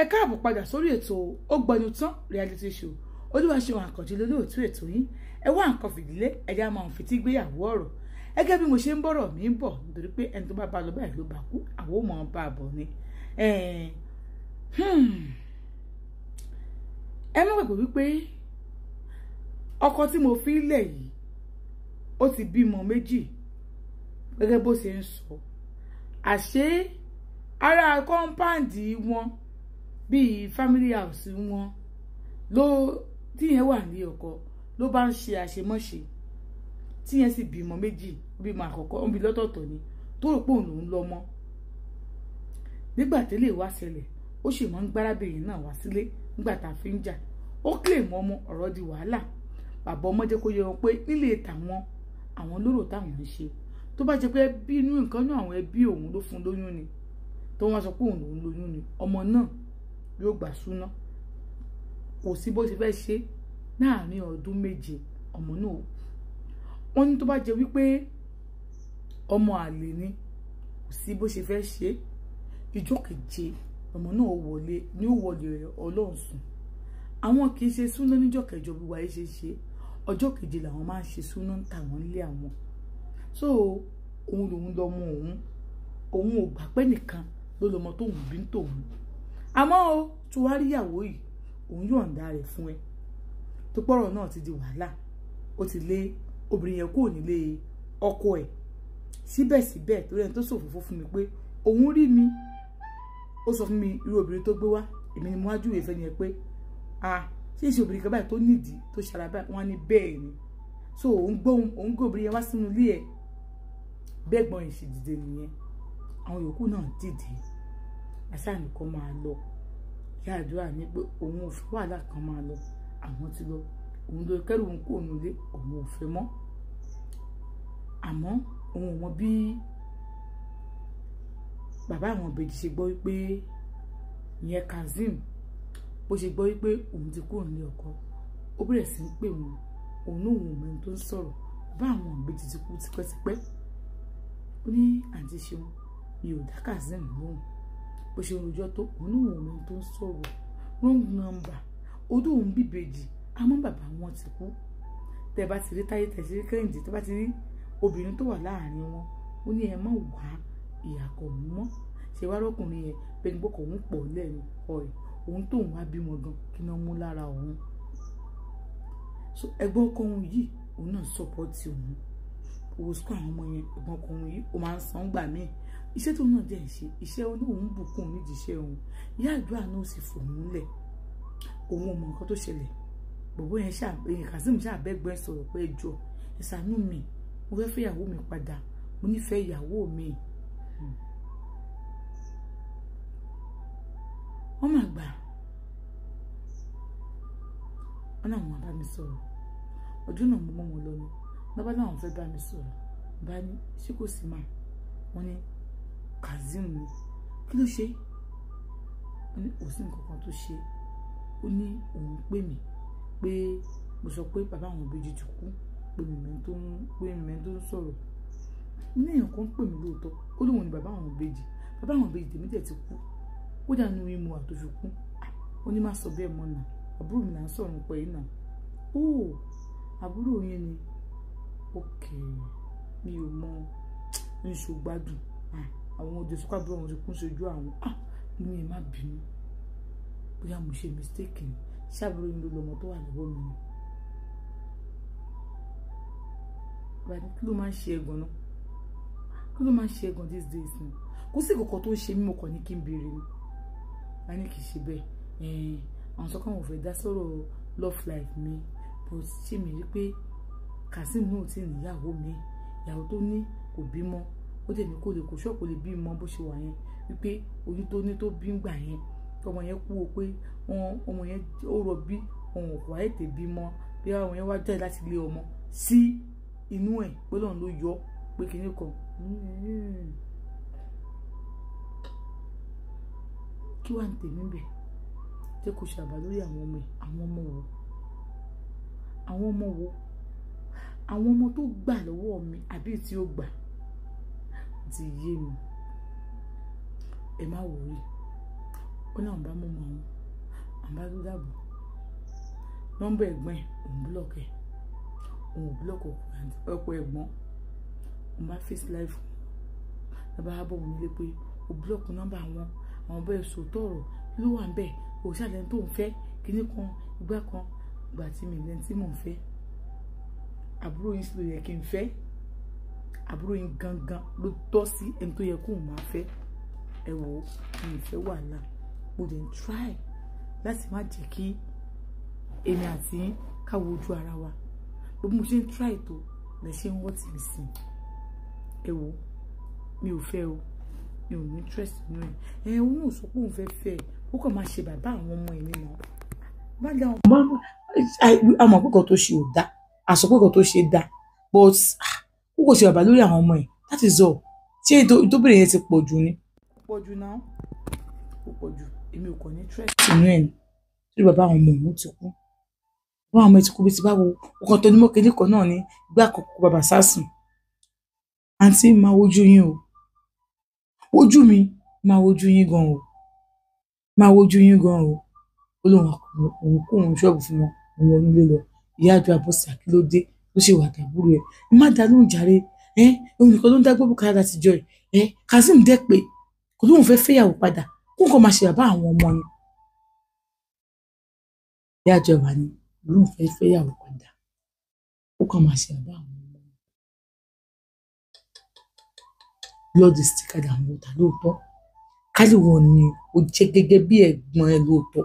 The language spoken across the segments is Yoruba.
ẹ káàbọ̀ padà sórí ètò Ó Gbọnu Tán reality show. Olúwaṣeun Àkànjí lolóòtú ètò yín. Ẹ wá nǹkan fìdílé ẹjẹ́ a máa ń fetí gbéyàwó ọ̀rọ̀. Gẹ́gẹ́ bí mo ṣe ń bọ̀rọ̀ mi ń bọ̀ nítorí pé ẹni tó bá bá lọ báyìí ló bá kú, àwọn ò mọ̀ bá a bọ̀ ni. Ẹ má gbàgbé wípé ọkọ tí mo fi lẹ̀ yìí ó ti bímọ méjì gẹ́gẹ́ bó ṣe ń sọ. Àṣé ara kọ́ńpáàndì wọn bíi family house wọn ló tíyẹn wà ní ọkọ ló bá ń ṣe àṣemọ́ṣe tíyẹn sì bímọ méjì bímọ àkọ́kọ́ ó bí lọ́tọ̀ọ̀tọ̀ ni tó rò pé òun lòún lọ́mọ. Nígbà tẹ́lẹ̀ wá ṣẹlẹ̀ ó sì mọ́ ń gbárábìnrin náà wá sílé nígbà tá a fi ń jà ó kílè mọ́ ọmọ ọ̀rọ̀ di wàhálà. Bàbá ọmọ jẹ́ kó yẹ wọn pé nílé tàwọn àwọn lóró táwọn ń ṣe tó bá jẹ́ pé bí inú nǹkan náà àwọn ẹbí òun ló fún lóyún ni tó wọ́n sọ pé òun lòún lóyún ni ọmọ náà yóò gbà súná. Kò sí bó ṣe fẹ́ ṣe láàrin ọdún méje ọmọ náà. Wọ́n ní tó bá jẹ́ wípé ọmọ àlè ni kò sí bó ṣe fẹ́ ṣe. Ìjọ́ keje ọmọ náà wọlé ní ó wọlé Ọlọ́run sùn. Àwọn kì í ṣe súná níjọ́ kẹjọ bí wàá ṣe ṣe ọjọ́ keje làwọn máa ń ṣe súná ń tà wọ́n lé àwọn. So òun lòun lọmọ òun ò gbà pé nìkan ló lọmọ tóun bí ń tòun. Àmọ́ o tó wá rí ìyàwó yìí òun yọ̀ǹda rẹ̀ fún ẹ tó pọ̀rọ̀ náà ti di wàhálà. Ó ti lé obìnrin yẹn kúrò nílé ọkọ ẹ̀. Síbẹ̀síbẹ̀ torí ẹni tó ṣòfófó fún mi pé òun rí mi ó sọ fún mi irú obìnrin tó gbé wá èmi ni mo wá júwèé fẹ́ ni ẹ pé ṣé ìṣe obìnrin kan báyìí tó nídìí tó ṣara báyìí wọ́n á ní bẹ́ẹ̀ ni. So òun gbé obìnrin yẹn wá sínú ilé ẹ̀ bẹ́ẹ̀ gbọ́n ìṣe dìde nìyẹn. Àwọn yòókù náà dìde àṣà nìkan máa lọ. Ìyá àdúrà ní pé òun ò fẹ́ wàhálà kan máa lọ àwọn ti lọ òun ló kẹ́rù òun kúrò nílé òun ò fẹ́ mọ́. Àmọ́ òun ò mọ bí bàbá àwọn ìbejì ṣe gbọ́ wípé ìyẹn Kazeem bó ṣe gbọ́ wípé òun ti kúrò nílé ọkọ ó bẹ̀rẹ̀ sí ń pè wọn òun náà òun mẹ́rin tó ń sọ̀rọ̀ bá àwọn ìbejì ti kú tipẹ́tipẹ́. Ó ní àǹtí Ṣeun mi ò dá Kazeem lóhùn bó ṣe rojọ́ tó òun náà òun mẹ́rin tó ń sọ̀rọ̀ wrong number odò òun bíbejì àmọ́ bàbá wọn ti kú. Tẹ́ bá ti rí Táyé tẹ́ ti rí Kẹ́hìndé tẹ́ bá ti rí obìnrin tó wà láàrin wọn ó ní ẹ má wá ìyàkọ̀ mọ́ ṣe wá rọ́kùnrin yẹn bẹ́ẹ̀ni bọ́kọ̀ òun pọ̀ lẹ́nu ọ̀rẹ́ òun tóun wá bímọ gan kí náà mú lára òun. So ẹgbọ́n ọkọ òun yìí òun náà sọpọ́tì òun owó sukú àwọn ọmọ yẹn ẹgbọ́n ọkọ òun yìí ó máa ń san gbà míì iṣẹ́ tó náà jẹ́ ìṣe iṣẹ́ òun bùkún nídìí iṣẹ́ òun. Ìyá àdúrà náà sì fòun lẹ̀ òun ò mọ nǹkan tó ṣẹlẹ̀. Bọ̀bọ́ yẹn Kazeem ṣàbẹ́gbẹ́ sọ̀rọ̀ pé ẹjọ́ ẹ ṣàánú mi mo fẹ́ fẹ́ ìyàwó mi padà mo nífẹ̀ẹ́ ìyàwó mi. Wọ́n máa gbà wọ́n náà wọ́n bá mi sọ̀rọ̀ ọjọ́ náà mo mọ́ wọn lọ ni bàbá náà wọ́n fẹ́ bá mi sọ̀rọ̀ bá ní ṣé kò sí mà wọ́n ní Kazeem ni kí ló ṣe wọ́n ní kò sí nǹkan kan tó ṣe ó ní òun pè mí pé mo sọ pé bàbá àwọn ìbejì ti kú pé mímẹ́ tó ń sọ̀rọ̀ ní èèyàn kan pè mí lóòótọ́ ó lóun ní bàbá àwọn ìbejì tèmi tẹ̀ ti kú kódà nínú imú àtòfi kú. Ó ní má sọ bẹ́ẹ̀ mọ́ náà àbúrò mi là ń sọ̀rọ̀ pẹ̀ yìí náà. Ó àbúrò yẹn ni òkè mi ò mọ níṣó gbádùn àwọn ojú sọ́kà àbúrò wọn ti kún sojú àwọn inú yẹn má bínú bóyá mo ṣe mistake ni ṣé àbúrò yẹn ló lọmọ tó wà lọ́wọ́ mi ni. Bàbá kí ló máa ń ṣe ẹ̀gàn náà kí ló máa ń ṣe ẹ̀gàn these days ni kò sí kòkò tó ń ṣe mí mo kàn ní kí n béèrè ni. Bá ní kì í ṣe bẹ́ẹ̀ àwọn sọ́kàn wọn fẹ́ dá sọ̀rọ̀ love life mi bó ṣe mi rí pé Kazeem náà ti níyàwó mi ìyàwó tó ní kò bímọ ó dẹ̀ ní kò lè kó ṣọ́ọ̀kù lè bímọ bó ṣe wà yẹn wípé oyún tó ní tó bí ń gbà yẹn ọmọ yẹn kú o pé ọmọ yẹn ó rọbí òun kò wáyé tè bímọ bí ọmọ yẹn wá jáde láti ilé ọmọ sí inú ẹ̀ pé lọ́run ló yọ pé kinní kan. Kí wà ń tèmi bẹ̀ jẹ́ kó ṣàbà lórí àwọn ọmọ ẹ̀ àwọn ọmọ tó gbà lọ́wọ́ mi àbí tí ó gbà ti yé mi. Ẹ má wòrí ó náà bá mú àwọn àbá tó dàbò nọ́mbà ẹ̀gbọ́n ẹ̀ òun búlọ̀kì ọkọ̀ ẹ̀gbọ́n òun bá face life bàbá bọ̀ wọ́n nílé pé ó búlọ̀kì nọ́mbà àwọn bẹ́ẹ̀ sòótọ́ ọ̀rọ̀ ló wà ń bẹ̀ kò ṣàlẹ̀ tó ń fẹ́ kíní kan ìgbà kan ìgbà tí mi lẹ́ni tí mò ń fẹ́ àbúrò yín sì ló yẹ kí n fẹ́ àbúrò yín gangan ló tọ́ sí ẹni tó yẹ kóun máa fẹ́ ẹ wò ó mi ì fẹ́ wàhálà mo dẹ̀ ń try láti má jẹ́ kí èmi àti káwọ ojú ara wa bó mo ṣe ń try tó lè ṣe ń wọ́tì mi sí ẹ wò ó mi ò fẹ́ o mi ò ní interest nínú ẹ̀ òun náà sọ pé òun fẹ́ fẹ́ ó kàn máa ṣe bàbá àwọn ọmọ ẹ̀ nínú bá dá ọmọ àmọ́ pé kan tó ṣe ò dá àsọ pé kan tó ṣe dá but ó kò ṣe bàbá lórí àwọn ọmọ ẹ̀ that is all ṣé ìtóbìnrin yẹn ti pọ̀ jù ni pọ̀ jù náà ó pọ̀ jù èmi ò kàn ní interest nínú ẹ̀ tí bàbá àwọn ọmọ òun ti kú bá àwọn ọmọ ẹ̀ ti kú bí ti báwo ọkàn tó ní mọ́kẹ́lẹ́ kan náà ní gbé àkọ́kọ́ bàbá sásùn àǹtí máa wojú yín o ojú mi máa wojú yín gan o máa wojú yín gan o ó lóun òun kó òun ṣọ́ọ̀bù fún wọn òun wọnú ilé lọ ìyá àjọ àbọ̀sà kí ló dé ló ṣe wà dàbúrò ẹ̀ má dá lóhùn jàre òun nìkan ló ń dá gbọ́ bùkátà láti jọ ẹ̀ Kazeem dẹ́ pé kò lóun fẹ́ fẹ́yàwó padà kó nǹkan máa ṣe bàbá àwọn ọmọ ni ìyá àjọ wà ní lóun fẹ́ fẹ́yàwó padà ó kàn máa ṣe bàbá àwọn ọmọ ni blood is thicker than water lóòótọ́ kálí wọn ni ó jẹ́ gẹ́gẹ́ bí ẹ̀gbọ́n ẹ lóòótọ́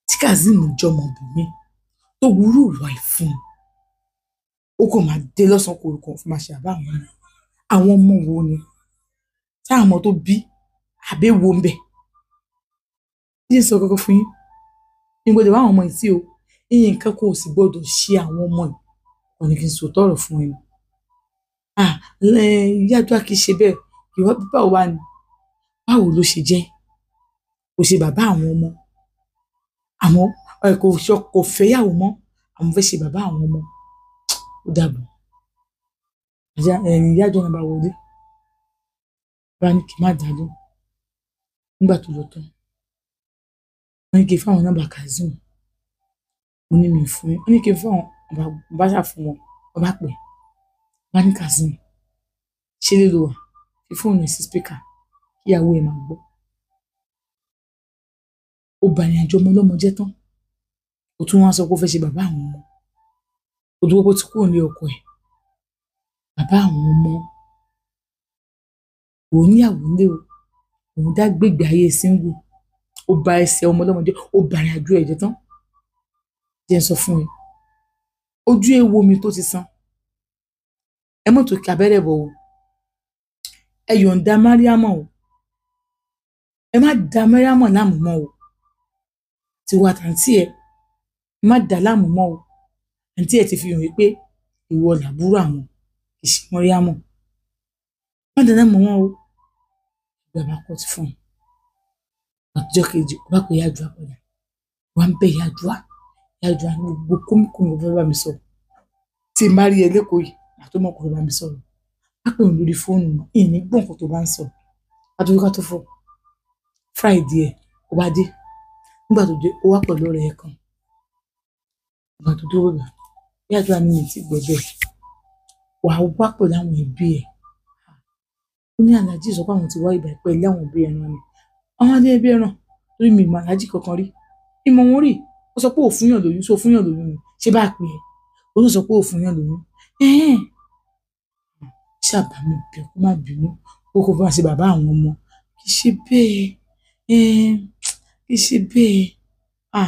tí Kazeem jọmọ bùnmí tó wúrú ìwà ìfún ó kàn máa dé lọ́sàn-án kòròkò fún máa ṣe àbá àwọn ọmọ wo ni táwọn ọmọ tó bí àbẹ́wò ń bẹ̀ yíyí sọ kọ́kọ́ fún yín ìgbọ́dọ̀ wá àwọn ọmọ yìí tí o ìyẹn nǹkan kò sì gbọ́dọ̀ ṣe àwọn ọmọ yìí wọn ni kí n sọ tọrọ fún ẹ yájọ́ kì í ṣe bẹ́ẹ̀ ìwọ bíbá wa ni báwo ló ṣe jẹ́ kò ṣe bàbá àwọn ọmọ àmọ́ kò fẹ́yàwó mọ́ àwọn fẹ́ ṣe bàbá àwọn ọmọ ó dàbọ̀ yájọ́ náà bá wọlé bá ní kí n má dàlú nígbà tó lọ tán wọ́n ní kí n fáwọn nọ́mbà Kazeem mo ní mi fún yín wọ́n ní kí n fáwọn bá ṣà fún wọn wọ́n bá pè bá ní Kazeem ṣe lè lò wá fi fóònù ẹ̀ sí spíkà kí ìyàwó ẹ̀ máa gbọ́ ó bà ní àjọ ọmọ ọlọ́mọ jẹ́ tán ó tún wá sọ pé ó fẹ́ ṣe bàbá àwọn ọmọ ó dúró bó ti kúrò ní ọkọ ẹ̀ bàbá àwọn ọmọ òun níyàwó ńlé o òun dá gbègbè ayé single ó bà ẹsẹ̀ ọmọ ọlọ́mọ jẹ́ ó bà ní àjọ ẹ̀ jẹ́ tán jẹ́ sọ fún ẹ ojú ewo mi tó ti san ẹ mọ̀ tó kí abẹ́rẹ́ bọ̀ o ẹ yọ̀ǹda Mariama o ẹ má da Mariama láàmú mọ́ o tiwa tàǹtí ẹ má dà láàmú mọ́ o àǹtí ẹ ti fi hàn wípé ìwọ làbúrò àwọn kì í ṣe Mariama má dà láàmú mọ́ o ìgbà bá kọ́ ti fún un àtijọ́ kejì ó bá pè yájú àpọ̀dà wọ́n ń bẹ̀ yájú ní gbogbo kómìkómì ó fẹ́ bá mi sọ̀rọ̀ tí n bá rí ẹ lẹ́kọ̀ọ́ yìí àtọmọ kò bá mi sọ̀rọ̀ á pè mí lórí fóònù náà ìní gbọ̀n kó tó bá ń sọ̀rọ̀ àtúntò ká tó fọ Friday ẹ̀ ó bá dé nígbà tó dé ó wá pẹ̀lú ọ̀rẹ́ ẹ̀ kan ìgbà tó dúró rẹ̀ bí àdúrà mi ti gbọ́ bẹ́ẹ̀ wà á wá pẹ̀lú àwọn ẹbí ẹ̀ ó ní aláàjì sọ pé àwọn ti wá ìgbà pẹ̀lú àwọn ẹbí ẹ̀ náà ni àwọn adé ẹbí ẹ̀ náà torí mi ìmọ̀ aláàjì kankan rí ìmọ̀ wọn rí ó sọ pé òfin yàn lóyún sọ fún yàn lóyún ṣé bá pè é ó ló sọ pé òfin yàn lóyún ṣàbámu bẹ kó má bínú kó kó bá ṣe bàbá àwọn ọmọ kì í ṣe bẹ́ẹ̀ kì í ṣe bẹ́ẹ̀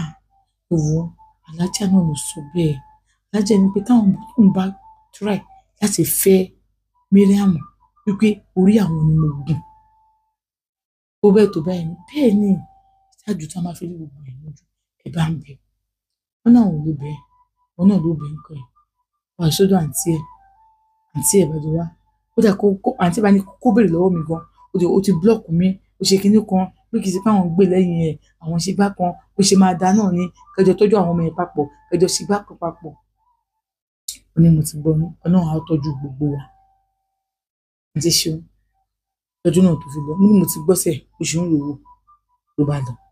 òwò alájà náà ló sọ bẹ́ẹ̀ alájà ní pé táwọn ọmọ bá try láti fẹ́ Mariam wípé orí àwọn ni mo gùn tó bẹ́ẹ̀ tó báyìí bẹ́ẹ̀ ni ṣáàjú tá a máa fi rí gbogbo ẹ̀ lójú ẹ bá ń bẹ wọn náà ò ló bẹ wọn náà ló bẹ nǹkan ẹ wà sọ́dọ̀ àǹtí ẹ bàjẹ́ wá ó dà kó àǹtí bá ní kó béèrè lọ́wọ́ mi gan ó ti blọọkù mi ó ṣe kinní kan pé kì í ṣe pé àwọn gbé lẹ́yìn ẹ̀ àwọn ṣe gbá kan ó ṣe máa dá náà ní kẹjọ tọ́jú àwọn ọmọ ẹ̀ papọ̀ kẹjọ ṣe gbá kan papọ̀ ó ní mo ti gbọ́ Ọlọ́run á tọ́jú gbogbo wa àti ṣeun tọ́jú náà tó fi lọ mo ní mo ti gbọ́sẹ̀ oṣù ń lò wò ló bá lọ.